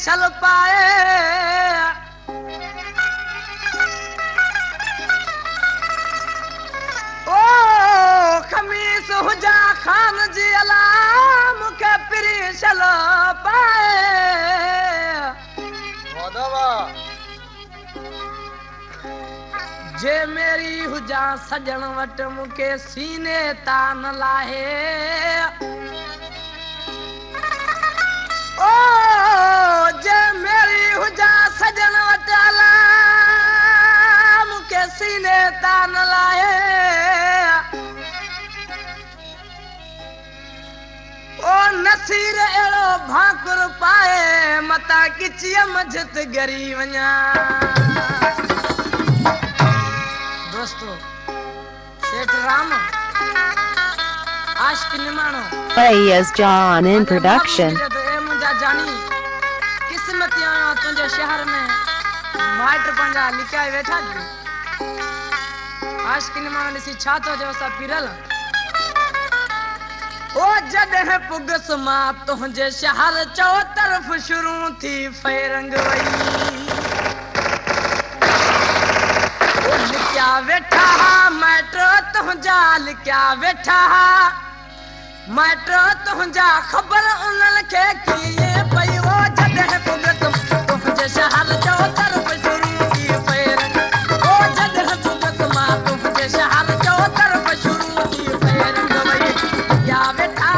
छल पाए ओ खमीस हुजा खान जी अला मुखे पिरी छल पाए जे मेरी हुजा सजण वट मुखे सीने तान लाहे ओ जे मेरी हुजा सजण वट अला मुखे सीने तान लाहे ओ नसीर एड़ो भाकुर पाए मता किचिय मझत गरी वञा दोस्तों सेठ राम आशिक निमाणो Fayaz John in production. मुंजा जानी किस्मत आयो तुझे शहर में माइट पंजा लिखाए बैठा जी आशिक निमाणो ॾिसी छा तो जो सा पिरल ओ जॾहिं पुगस मां तुंहिंजे शहर चो तरफ़ शुरू थी फेरंग वई लिखिया वेठा माइट तुंहिंजा लिखिया वेठा माइट तुंहिंजा ख़बर उन्हनि खे कीअं पई ओ जॾहिं पुगस तुंहिंजे शहर चो तरफ़ शुरू थी फेरंग ओ जॾहिं पुगस मां तुंहिंजे शहर चो तरफ़ शुरू थी फेरंग वई लिखिया वेठा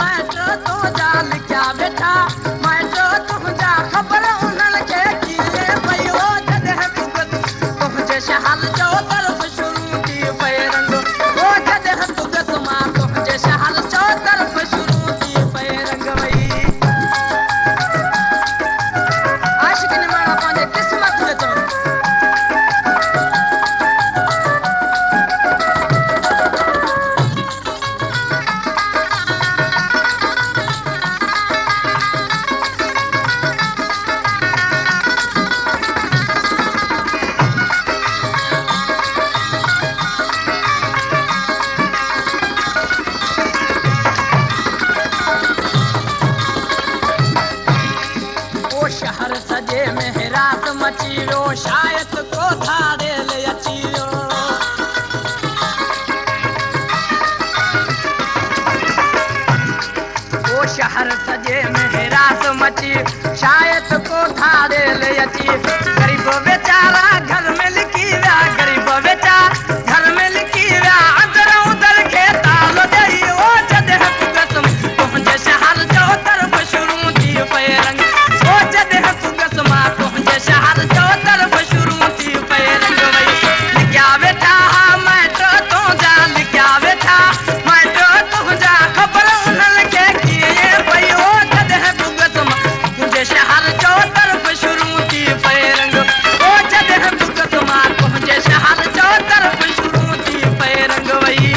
माइट तुंहिंजा लिखिया वेठा माइट तुंहिंजा ख़बर उन्हनि खे कीअं पई ओ जॾहिं पुगस तुंहिंजे शहर चो तरफ़ शुरू थी फेरंग ओ जॾहिं पुगस मां तुंहिंजे शहर चो तरफ़ शुरू थी फेरंग वई आशिक निमाणा पंहिंजे क़िस्मत खे चवनि शहर सजे में रात मची वियो शायद को थाड़ेल अची वियो ओ शहर सजे में रात मची शायद को थाड़ेल अची गरीब बेचारा घर में लिखी विया गरीब बेचारा घर में लिखी विया अंदर उधर खे तालो ॾेई ओ जॾहिं पुगस तुंहिंजे शहर जो तरफ़ शुरू थी फेरंग ओ जॾहिं पुगस मां तुंहिंजे शहर जो तरफ़ शुरू थी फेरंग वई लिखिया वेठा माइट तुंहिंजा लिखिया वेठा माइट तुंहिंजा ख़बर उन्हनि खे कीअं पई ओ जॾहिं पुगस मां तुंहिंजे शहर जो तरफ़ शुरू थी फेरंग ओ जॾहिं पुगस मां तुंहिंजे शहर जो तरफ़ शुरू थी फेरंग वई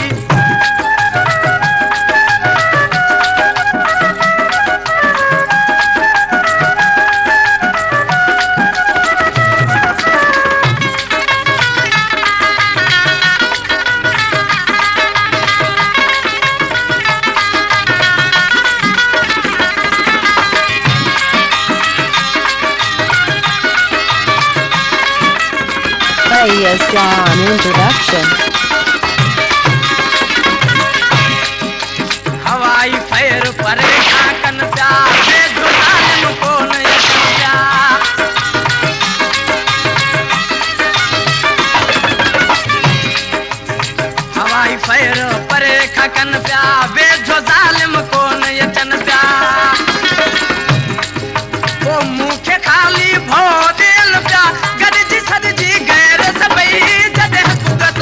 Fayaz John in production. हवाई फैर परे काकन प्यार से जुलालिम को नहीं प्यार हवाई फैर परे काकन प्यार बेजो जालिम को नहीं प्यार ओ मुखे खाली भो दिल प्यार गॾिजी सॾिजी गैर सभई जॾहिं पुगस